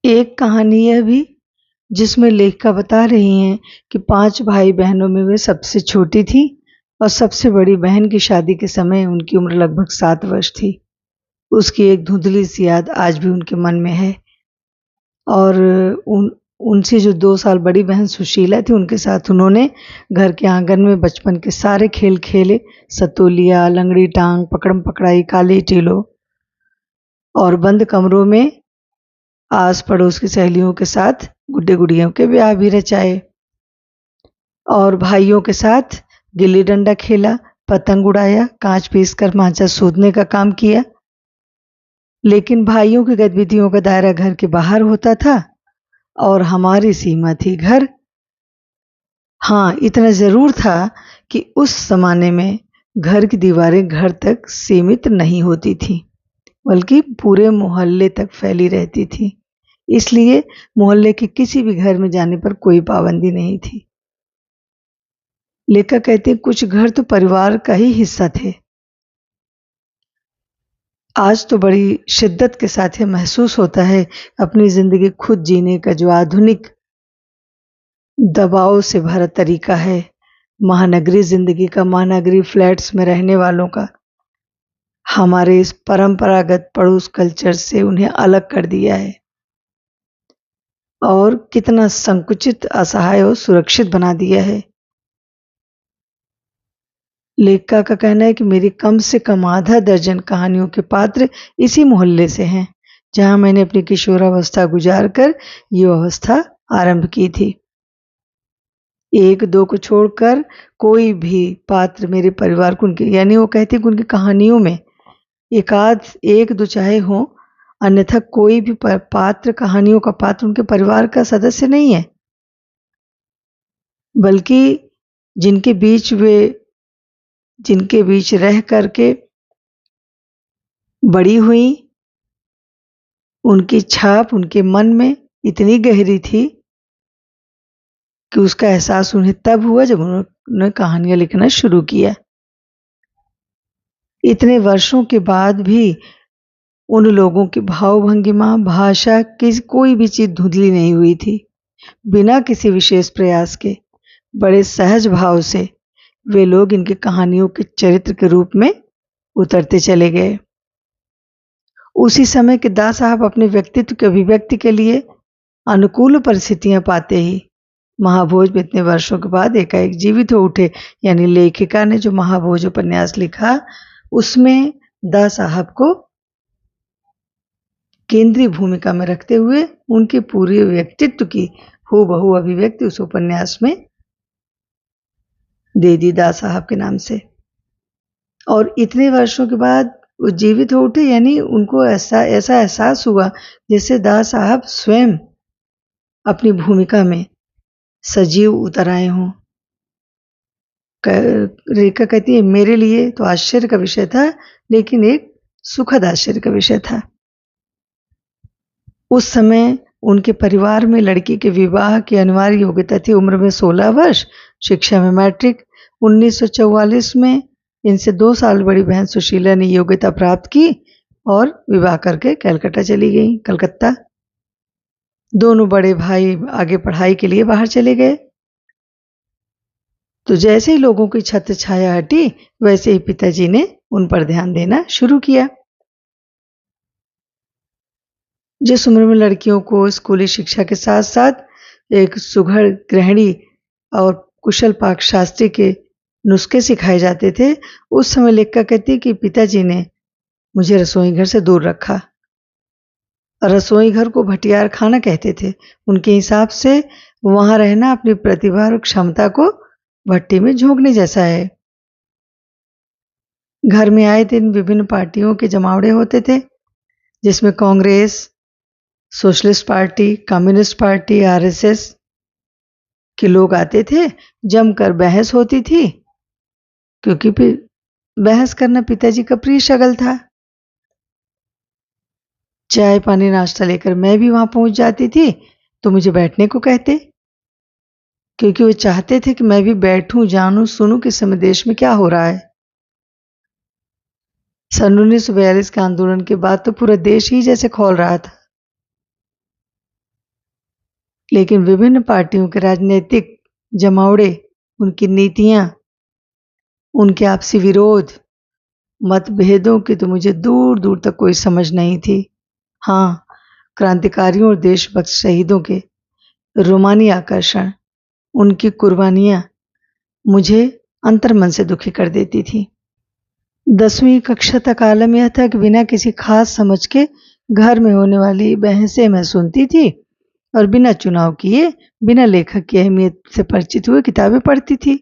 एक कहानी यह भी जिसमें लेखिका बता रही हैं कि 5 भाई-बहनों में वे सबसे छोटी थीं और सबसे बड़ी बहन की शादी के समय उनकी उम्र लगभग 7 वर्ष थी। उसकी एक धुंधली-सी याद आज भी उनके मन में है और उन उनसे जो 2 साल बड़ी बहन सुशीला थी, उनके साथ उन्होंने घर के आंगन में बचपन के सारे खेल खेले। सतोलिया, लंगड़ी टाँग, पकड़म-पकड़ाई, काली-टीलो और बंद कमरों में आस-पड़ोस की सहेलियों के साथ गुड्डे-गुड़ियों के ब्याह भी रचाए और भाइयों के साथ गिल्ली-डंडा खेला, पतंग उड़ाया, काँच पीसकर माचा सूंधने का काम किया। लेकिन भाइयों की गतिविधियों का दायरा घर के बाहर होता था और हमारी सीमा थी घर। हाँ, इतना ज़रूर था कि उस ज़माने में घर की दीवारें घर तक सीमित नहीं होती थीं, बल्कि पूरे मोहल्ले तक फैली रहती थीं। इसलिए मोहल्ले के किसी भी घर में जाने पर कोई पाबंदी नहीं थी। लेखक कहते हैं कुछ घर तो परिवार का ही हिस्सा थे। आज तो बड़ी शिद्दत के साथ ये महसूस होता है अपनी ज़िंदगी खुद जीने का जो आधुनिक दबाव से भरा तरीका है, महानगरीय ज़िंदगी का, महानगरीय फ्लैट्स में रहने वालों का, हमारे इस परंपरागत पड़ोस कल्चर से उन्हें अलग कर दिया है और कितना संकुचित, असहाय और सुरक्षित बना दिया है। लेखिका का कहना है कि मेरी कम से कम आधा दर्जन कहानियों के पात्र इसी मोहल्ले से हैं, जहाँ मैंने अपनी किशोरावस्था गुजार कर ये अवस्था आरंभ की थी। 1-2 को छोड़कर कोई भी पात्र मेरे परिवार को उनके यानी वो कहती है कि उनकी कहानियों में एकाध 1-2 चाहे हों, अन्यथा कोई भी पात्र कहानियों का पात्र उनके परिवार का सदस्य नहीं है, बल्कि जिनके बीच रह कर के बड़ी हुई, उनकी छाप उनके मन में इतनी गहरी थी कि उसका एहसास उन्हें तब हुआ जब उन्होंने कहानियाँ लिखना शुरू किया। इतने वर्षों के बाद भी उन लोगों की भाव-भंगिमा, भाषा की कोई भी चीज़ धुंधली नहीं हुई थी। बिना किसी विशेष प्रयास के, बड़े सहज भाव से वे लोग इनकी कहानियों के चरित्र के रूप में उतरते चले गए। उसी समय के दास साहब अपने व्यक्तित्व की अभिव्यक्ति के लिए अनुकूल परिस्थितियां पाते ही महाभोज में इतने वर्षों के बाद एकाएक जीवित हो उठे। यानी लेखिका ने जो महाभोज उपन्यास लिखा, उसमें दास साहब को केंद्रीय भूमिका में रखते हुए उनके पूरे व्यक्तित्व की हूबहू अभिव्यक्ति उस उपन्यास में दे दी दास साहब के नाम से। और इतने वर्षों के बाद वो जीवित हो उठे, यानी उनको ऐसा एहसास हुआ जैसे दास साहब स्वयं अपनी भूमिका में सजीव उतर आए हों। रेखा कहती है मेरे लिए तो आश्चर्य का विषय था, लेकिन एक सुखद आश्चर्य का विषय था। उस समय उनके परिवार में लड़की के विवाह की अनिवार्य योग्यता थी, उम्र में 16 वर्ष, शिक्षा में मैट्रिक। 1944 में इनसे 2 साल बड़ी बहन सुशीला ने योग्यता प्राप्त की और विवाह करके कलकत्ता। दोनों बड़े भाई आगे पढ़ाई के लिए बाहर चले गए। तो जैसे ही लोगों की छत्र छाया हटी, वैसे ही पिताजी ने उन पर ध्यान देना शुरू किया। जिस उम्र में लड़कियों को स्कूली शिक्षा के साथ साथ एक सुघड़ गृहिणी और कुशल पाकशास्त्री के नुस्खे सिखाए जाते थे, उस समय लेखिका कहती कि पिताजी ने मुझे रसोई घर से दूर रखा। रसोई घर को भटियार खाना कहते थे। उनके हिसाब से वहां रहना अपनी प्रतिभा और क्षमता को भट्टी में झोंकने जैसा है। घर में आए दिन विभिन्न पार्टियों के जमावड़े होते थे, जिसमें Congress, socialist party, communist party, RSS के लोग आते थे। जमकर बहस होती थी, क्योंकि बहस करना पिताजी का प्रिय शगल था। चाय पानी नाश्ता लेकर मैं भी वहां पहुंच जाती थी तो मुझे बैठने को कहते, क्योंकि वो चाहते थे कि मैं भी बैठूं, जानूं, सुनूं कि समय देश में क्या हो रहा है। सन 1942 के आंदोलन के बाद तो पूरा देश ही जैसे खौल रहा था। लेकिन विभिन्न पार्टियों के राजनीतिक जमावड़े, उनकी नीतियां, उनके आपसी विरोध, मतभेदों की तो मुझे दूर दूर तक कोई समझ नहीं थी। हाँ, क्रांतिकारियों और देशभक्त शहीदों के रोमानी आकर्षण, उनकी कुर्बानियां मुझे अंतर्मन से दुखी कर देती थी। 10वीं कक्षा तक आलम यह था कि बिना किसी खास समझ के घर में होने वाली बहसें मैं सुनती थी और बिना चुनाव किए, बिना लेखक की अहमियत से परिचित हुए किताबें पढ़ती थी,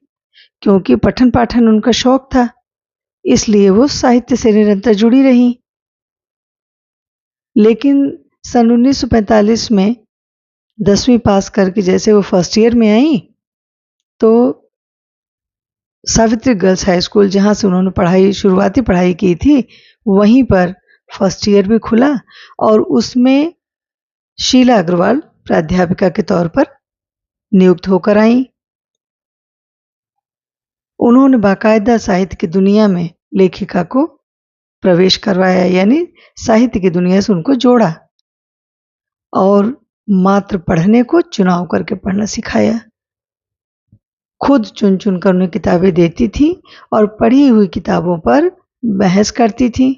क्योंकि पठन पाठन उनका शौक था, इसलिए वो साहित्य से निरंतर जुड़ी रहीं। लेकिन सन 1945 में 10वीं पास करके जैसे वो फर्स्ट ईयर में आई, तो सावित्री गर्ल्स हाई स्कूल, जहाँ से उन्होंने शुरुआती पढ़ाई की थी, वहीं पर फर्स्ट ईयर भी खुला और उसमें शीला अग्रवाल प्राध्यापिका के तौर पर नियुक्त होकर आई। उन्होंने बाकायदा साहित्य की दुनिया में लेखिका को प्रवेश करवाया, यानी साहित्य की दुनिया से उनको जोड़ा और मात्र पढ़ने को चुनाव करके पढ़ना सिखाया। खुद चुन चुन कर उन्हें किताबें देती थी और पढ़ी हुई किताबों पर बहस करती थी।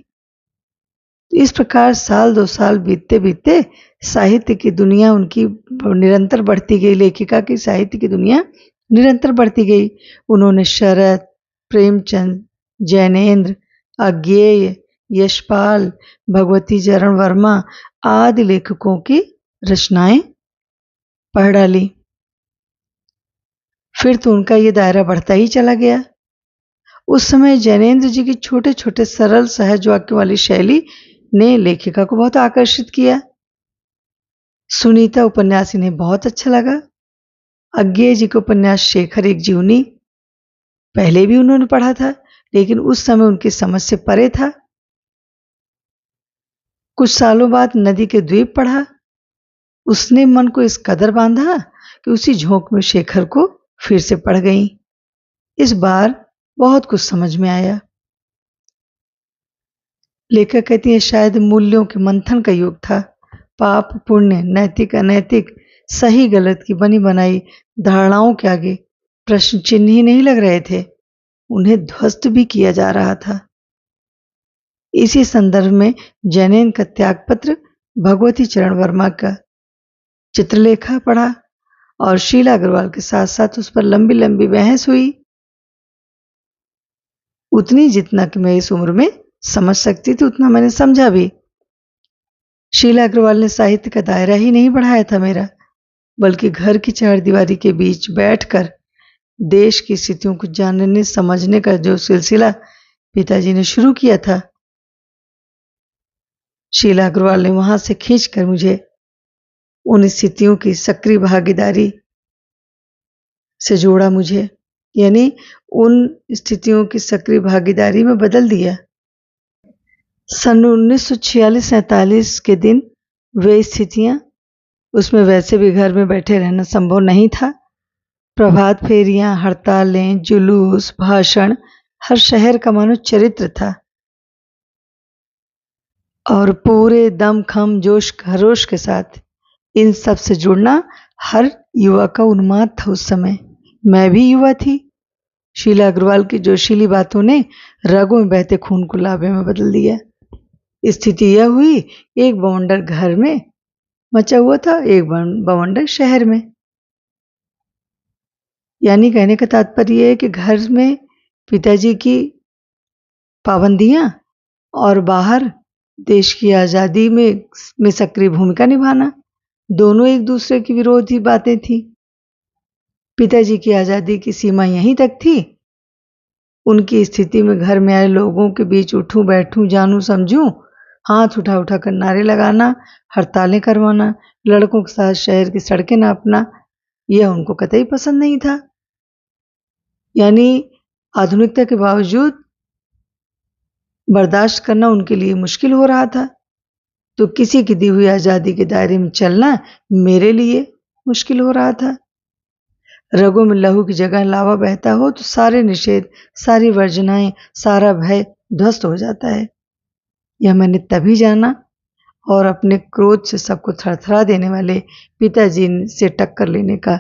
इस प्रकार साल 2 साल बीतते बीतते साहित्य की दुनिया उनकी निरंतर बढ़ती गई, लेखिका की साहित्य की दुनिया निरंतर बढ़ती गई। उन्होंने शरत, प्रेमचंद, जैनेन्द्र, अज्ञेय, यशपाल, भगवती चरण वर्मा आदि लेखकों की रचनाएं पढ़ डाली। फिर तो उनका ये दायरा बढ़ता ही चला गया। उस समय जैनेन्द्र जी की छोटे छोटे सरल सहज वाक्य वाली शैली ने लेखिका को बहुत आकर्षित किया। सुनीता उपन्यास इन्हें बहुत अच्छा लगा। अज्ञेय जी के उपन्यास शेखर एक जीवनी पहले भी उन्होंने पढ़ा था, लेकिन उस समय उनकी समझ से परे था। कुछ सालों बाद नदी के द्वीप पढ़ा। उसने मन को इस कदर बांधा कि उसी झोंक में शेखर को फिर से पढ़ गई। इस बार बहुत कुछ समझ में आया। लेखक कहती है, शायद मूल्यों के मंथन का युग था। पाप पुण्य, नैतिक अनैतिक, सही गलत की बनी बनाई धारणाओं के आगे प्रश्न चिन्ह ही नहीं लग रहे थे, उन्हें ध्वस्त भी किया जा रहा था। इसी संदर्भ में जैनेन्द्र का त्यागपत्र, भगवती चरण वर्मा का चित्रलेखा पढ़ा और शीला अग्रवाल के साथ साथ उस पर लंबी लंबी बहस हुई, उतनी जितना कि मैं इस उम्र में समझ सकती थी उतना मैंने समझा भी। शीला अग्रवाल ने साहित्य का दायरा ही नहीं बढ़ाया था मेरा, बल्कि घर की चारदीवारी के बीच बैठकर देश की स्थितियों को जानने समझने का जो सिलसिला पिताजी ने शुरू किया था, शीला अग्रवाल ने वहां से खींचकर मुझे उन स्थितियों की सक्रिय भागीदारी से जोड़ा, मुझे यानी उन स्थितियों की सक्रिय भागीदारी में बदल दिया। सन 1946-47 के दिन वे स्थितियां, उसमें वैसे भी घर में बैठे रहना संभव नहीं था। प्रभात फेरियां, हड़तालें, जुलूस, भाषण, हर शहर का मानो चरित्र था और पूरे दम खम जोश खरोश के साथ इन सब से जुड़ना हर युवा का उन्माद था। उस समय मैं भी युवा थी। शीला अग्रवाल की जोशीली बातों ने रगों में बहते खून को लावे में बदल दिया। स्थिति यह हुई, एक बवंडर घर में मचा हुआ था, एक बवंडर शहर में। यानी कहने का तात्पर्य है कि घर में पिताजी की पाबंदियां और बाहर देश की आज़ादी में सक्रिय भूमिका निभाना, दोनों एक दूसरे की विरोधी बातें थी। पिताजी की आज़ादी की सीमा यहीं तक थी। उनकी स्थिति में घर में आए लोगों के बीच उठूं बैठूं जानूं समझूं, हाथ उठा उठा कर नारे लगाना, हड़तालें करवाना, लड़कों के साथ शहर की सड़कें नापना, यह उनको कतई पसंद नहीं था। यानी आधुनिकता के बावजूद बर्दाश्त करना उनके लिए मुश्किल हो रहा था, तो किसी की दी हुई आज़ादी के दायरे में चलना मेरे लिए मुश्किल हो रहा था। रगों में लहू की जगह लावा बहता हो तो सारे निषेध, सारी वर्जनाएं, सारा भय ध्वस्त हो जाता है। यह मैंने तभी जाना और अपने क्रोध से सबको थरथरा देने वाले पिताजी से टक्कर लेने का।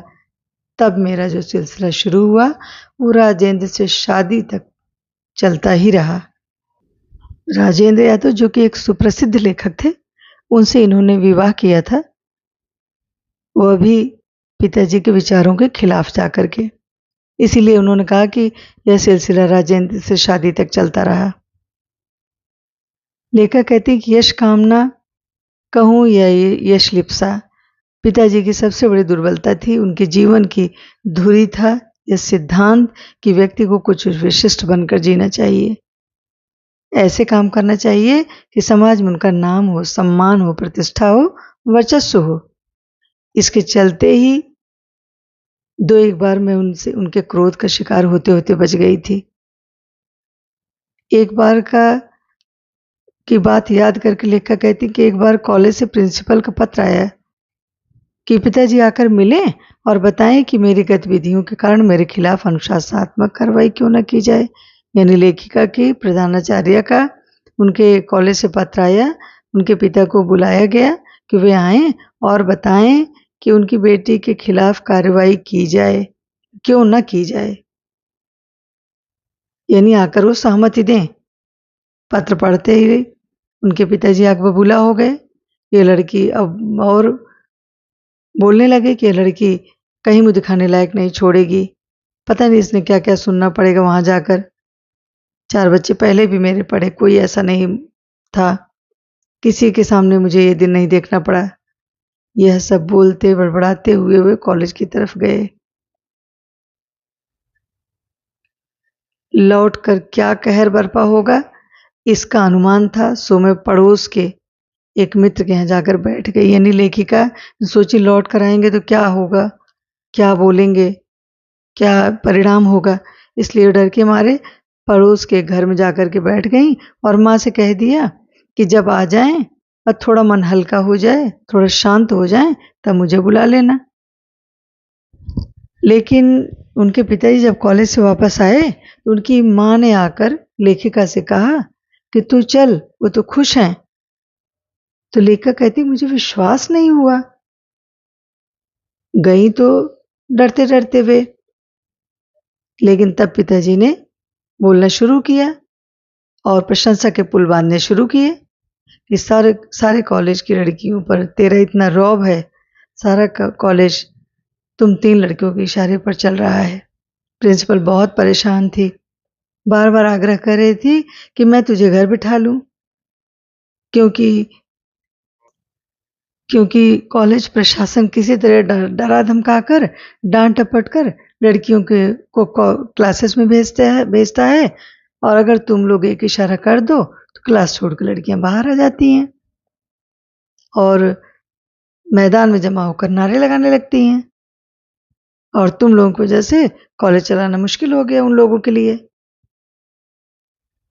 तब मेरा जो सिलसिला शुरू हुआ वो राजेंद्र से शादी तक चलता ही रहा। राजेंद्र यादव जो कि एक सुप्रसिद्ध लेखक थे, उनसे इन्होंने विवाह किया था, वह भी पिताजी के विचारों के खिलाफ जाकर के। इसीलिए उन्होंने कहा कि यह सिलसिला राजेंद्र से शादी तक चलता रहा। लेखक कहते हैं कि यश कामना कहूँ या यश लिप्सा पिताजी की सबसे बड़ी दुर्बलता थी। उनके जीवन की धुरी था यह सिद्धांत कि व्यक्ति को कुछ विशिष्ट बनकर जीना चाहिए, ऐसे काम करना चाहिए कि समाज में उनका नाम हो, सम्मान हो, प्रतिष्ठा हो, वर्चस्व हो। इसके चलते ही दो एक बार मैं उनके क्रोध का शिकार होते होते बच गई थी। एक बार की बात याद करके लेखक कहती कि एक बार कॉलेज से प्रिंसिपल का पत्र आया कि पिताजी आकर मिले और बताएं कि मेरी गतिविधियों के कारण मेरे खिलाफ अनुशासनात्मक कार्रवाई क्यों न की जाए। यानी लेखिका की प्रधानाचार्य का उनके कॉलेज से पत्र आया, उनके पिता को बुलाया गया कि वे आएं और बताएं कि उनकी बेटी के खिलाफ कार्रवाई की जाए, क्यों न की जाए। यानी आकर वो सहमति दें। पत्र पढ़ते ही उनके पिताजी आग बबूला हो गए। ये लड़की अब और बोलने लगे कि ये लड़की कहीं मुँह दिखाने लायक नहीं छोड़ेगी, पता नहीं इसने क्या क्या सुनना पड़ेगा वहां जाकर। 4 बच्चे पहले भी मेरे पढ़े, कोई ऐसा नहीं था, किसी के सामने मुझे ये दिन नहीं देखना पड़ा। यह सब बोलते बड़बड़ाते हुए वे कॉलेज की तरफ गए। लौट कर क्या कहर बरपा होगा इसका अनुमान था, सो मैं पड़ोस के एक मित्र के यहाँ जाकर बैठ गई। यानी लेखिका सोची लौट कर आएंगे तो क्या होगा, क्या बोलेंगे, क्या परिणाम होगा, इसलिए डर के मारे पड़ोस के घर में जाकर के बैठ गई और माँ से कह दिया कि जब आ जाएं और थोड़ा मन हल्का हो जाए, थोड़ा शांत हो जाए, तब मुझे बुला लेना। लेकिन उनके पिताजी जब कॉलेज से वापस आए तो उनकी माँ ने आकर लेखिका से कहा कि तू चल, वो तो खुश हैं। तो लेखिका कहती मुझे विश्वास नहीं हुआ, गई तो डरते डरते वे। लेकिन तब पिताजी ने बोलना शुरू किया और प्रशंसा के पुल बांधने शुरू किए कि सारे कॉलेज की लड़कियों पर तेरा इतना रौब है, सारा कॉलेज तुम 3 लड़कियों के इशारे पर चल रहा है। प्रिंसिपल बहुत परेशान थी, बार बार आग्रह कर रही थी कि मैं तुझे घर बिठा लूं, क्योंकि कॉलेज प्रशासन किसी तरह डरा धमका कर, डांट टपट कर लड़कियों को क्लासेस में भेजता है और अगर तुम लोग एक इशारा कर दो तो क्लास छोड़कर लड़कियां बाहर आ जाती हैं और मैदान में जमा होकर नारे लगाने लगती हैं और तुम लोगों की वजह से कॉलेज चलाना मुश्किल हो गया उन लोगों के लिए।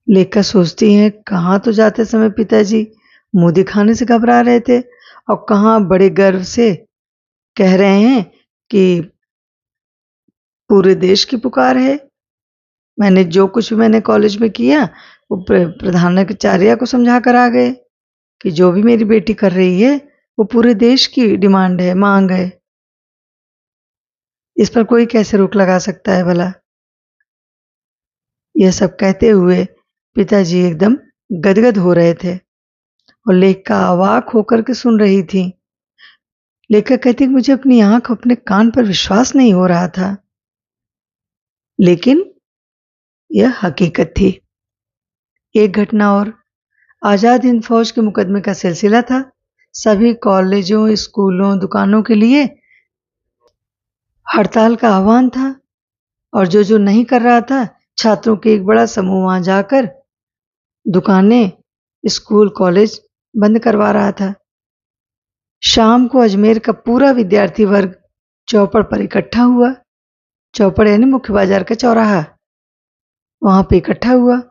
लेखिका सोचती हैं कहाँ तो जाते समय पिताजी मुंह दिखाने से घबरा रहे थे और कहाँ बड़े गर्व से कह रहे हैं कि पूरे देश की पुकार है। मैंने जो कुछ भी मैंने कॉलेज में किया वो प्रधानाचार्य को समझा कर आ गए कि जो भी मेरी बेटी कर रही है वो पूरे देश की डिमांड है, मांग है, इस पर कोई कैसे रोक लगा सकता है भला। यह सब कहते हुए पिताजी एकदम गदगद हो रहे थे और लेखिका अवाक होकर के सुन रही थी। लेखिका कहती मुझे अपनी आंख, अपने कान पर विश्वास नहीं हो रहा था, लेकिन यह हकीकत थी। एक घटना और, आजाद हिंद फौज के मुकदमे का सिलसिला था। सभी कॉलेजों, स्कूलों, दुकानों के लिए हड़ताल का आह्वान था और जो नहीं कर रहा था, छात्रों के एक बड़ा समूह वहां जाकर दुकानें, स्कूल, कॉलेज बंद करवा रहा था। शाम को अजमेर का पूरा विद्यार्थी वर्ग चौपड़ पर इकट्ठा हुआ। चौपड़ यानी मुख्य बाजार का चौराहा, वहां पे इकट्ठा हुआ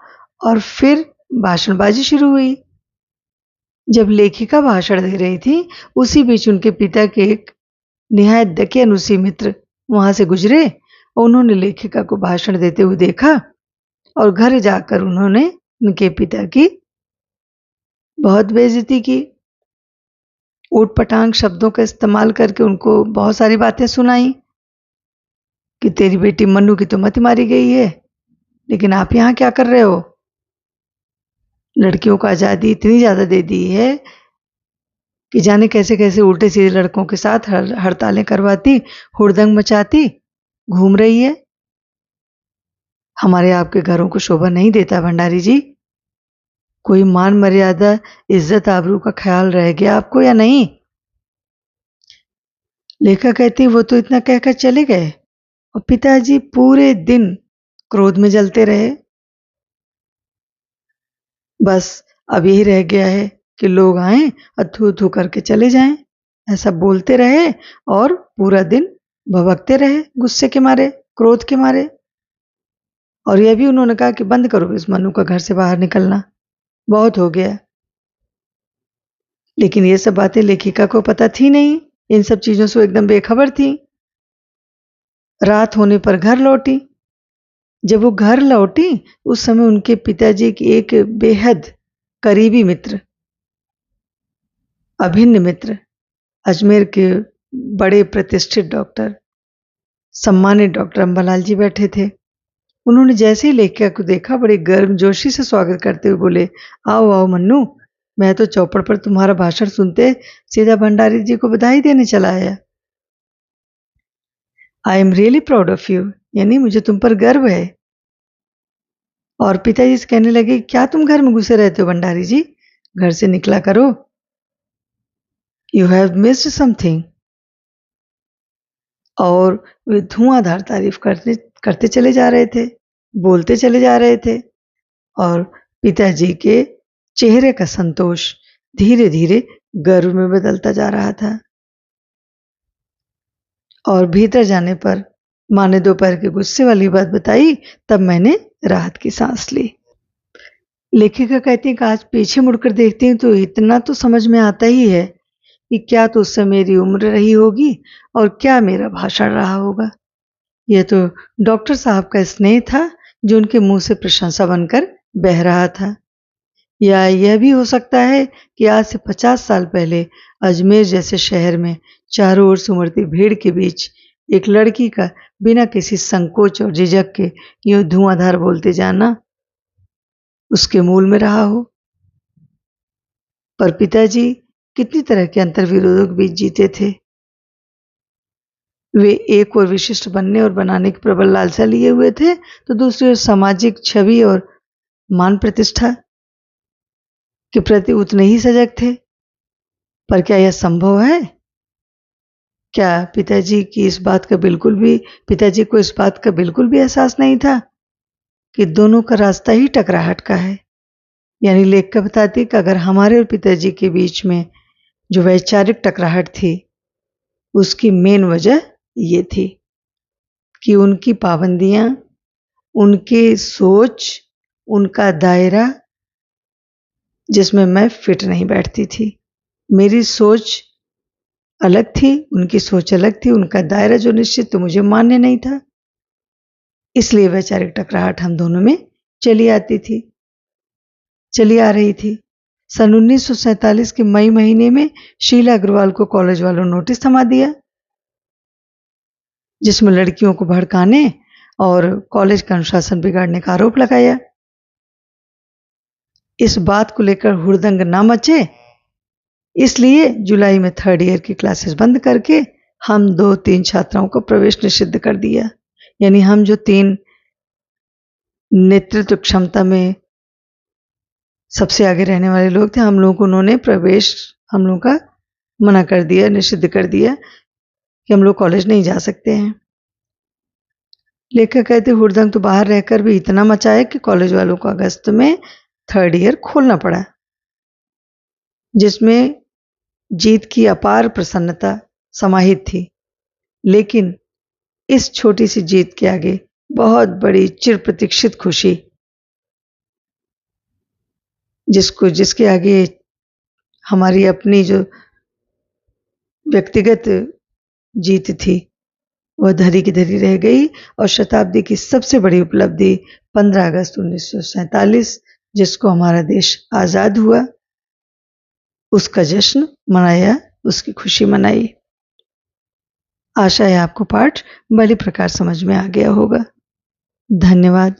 और फिर भाषणबाजी शुरू हुई। जब लेखिका भाषण दे रही थी, उसी बीच उनके पिता के एक निहायत दकियानुसी मित्र वहां से गुजरे और उन्होंने लेखिका को भाषण देते हुए देखा और घर जाकर उन्होंने उनके पिता की बहुत बेइज्जती की। ऊट पटांग शब्दों का इस्तेमाल करके उनको बहुत सारी बातें सुनाई कि तेरी बेटी मन्नू की तो मति मारी गई है, लेकिन आप यहाँ क्या कर रहे हो? लड़कियों को आज़ादी इतनी ज़्यादा दे दी है कि जाने कैसे कैसे उल्टे सीधे लड़कों के साथ हड़तालें करवाती, हुड़दंग मचाती घूम रही है। हमारे आपके घरों को शोभा नहीं देता भंडारी जी। कोई मान मर्यादा, इज्जत आबरू का ख्याल रह गया आपको या नहीं? लेखा कहती वो तो इतना कहकर चले गए और पिताजी पूरे दिन क्रोध में जलते रहे। बस अब यही रह गया है कि लोग आए और थू थू करके चले जाएं। ऐसा बोलते रहे और पूरा दिन भभकते रहे गुस्से के मारे, क्रोध के मारे। और यह भी उन्होंने कहा कि बंद करो इस मनु का घर से बाहर निकलना, बहुत हो गया। लेकिन ये सब बातें लेखिका को पता थी नहीं, इन सब चीजों से वो एकदम बेखबर थी। रात होने पर घर लौटी। जब वो घर लौटी उस समय उनके पिताजी की एक बेहद करीबी मित्र, अभिन्न मित्र, अजमेर के बड़े प्रतिष्ठित डॉक्टर, सम्मानित डॉक्टर अंबालाल जी बैठे थे। उन्होंने जैसे ही लेखिका को देखा बड़े गर्मजोशी से स्वागत करते हुए बोले, आओ आओ मन्नू, मैं तो चौपड़ पर तुम्हारा भाषण सुनते सीधा भंडारी जी को बधाई देने चला आया। I am really proud of you, यानी मुझे तुम पर गर्व है। और पिताजी से कहने लगे, क्या तुम घर में घुसे रहते हो भंडारी जी, घर से निकला करो, यू हैव मिस्ड समथिंग। और वे धुआंधार तारीफ करते चले जा रहे थे, बोलते चले जा रहे थे। और पिताजी के चेहरे का संतोष धीरे धीरे गर्व में बदलता जा रहा था। और भीतर जाने पर माँ ने दोपहर के गुस्से वाली बात बताई, तब मैंने राहत की सांस ली। लेखिका कहती है कि आज पीछे मुड़कर देखती हूँ तो इतना तो समझ में आता ही है कि क्या तो उससे मेरी उम्र रही होगी और क्या मेरा भाषण रहा होगा। यह तो डॉक्टर साहब का स्नेह था जो उनके मुंह से प्रशंसा बनकर बह रहा था, या यह भी हो सकता है कि आज से 50 साल पहले अजमेर जैसे शहर में चारों ओर से उमड़ती भीड़ के बीच एक लड़की का बिना किसी संकोच और झिझक के यूं धुआंधार बोलते जाना उसके मूल में रहा हो। पर पिताजी कितनी तरह के अंतर्विरोधों के बीच जीते थे। वे एक और विशिष्ट बनने और बनाने की प्रबल लालसा लिए हुए थे, तो दूसरी ओर सामाजिक छवि और मान प्रतिष्ठा के प्रति उतने ही सजग थे। पर क्या यह संभव है? क्या पिताजी को इस बात का बिल्कुल भी एहसास नहीं था कि दोनों का रास्ता ही टकराहट का है। यानी लेखिका बताती कि अगर हमारे और पिताजी के बीच में जो वैचारिक टकराहट थी, उसकी मेन वजह ये थी कि उनकी पाबंदियां, उनकी सोच, उनका दायरा जिसमें मैं फिट नहीं बैठती थी। मेरी सोच अलग थी, उनकी सोच अलग थी, उनका दायरा जो निश्चित तो मुझे मान्य नहीं था। इसलिए वैचारिक टकराहट हम दोनों में चली आ रही थी। सन 1947 के मई महीने में शीला अग्रवाल को कॉलेज वालों नोटिस थमा दिया, जिसमें लड़कियों को भड़काने और कॉलेज का अनुशासन बिगाड़ने का आरोप लगाया। इस बात को लेकर हुड़दंग ना मचे, इसलिए जुलाई में 3rd ईयर की क्लासेस बंद करके हम 2-3 छात्राओं को प्रवेश निषिद्ध कर दिया। यानी हम जो 3 नेतृत्व क्षमता में सबसे आगे रहने वाले लोग थे, हम लोगों को उन्होंने प्रवेश हम लोगों का मना कर दिया, निषिद्ध कर दिया कि हम लोग कॉलेज नहीं जा सकते हैं। लेखक कहते हुड़दंग तो बाहर रहकर भी इतना मचाया कि कॉलेज वालों को अगस्त में 3rd ईयर खोलना पड़ा, जिसमें जीत की अपार प्रसन्नता समाहित थी। लेकिन इस छोटी सी जीत के आगे बहुत बड़ी चिर प्रतीक्षित खुशी, जिसके आगे हमारी अपनी जो व्यक्तिगत जीत थी वह धरी की धरी रह गई। और शताब्दी की सबसे बड़ी उपलब्धि 15 अगस्त 1947, जिसको हमारा देश आजाद हुआ, उसका जश्न मनाया उसकी खुशी मनाई। आशा है आपको पाठ भली प्रकार समझ में आ गया होगा। धन्यवाद।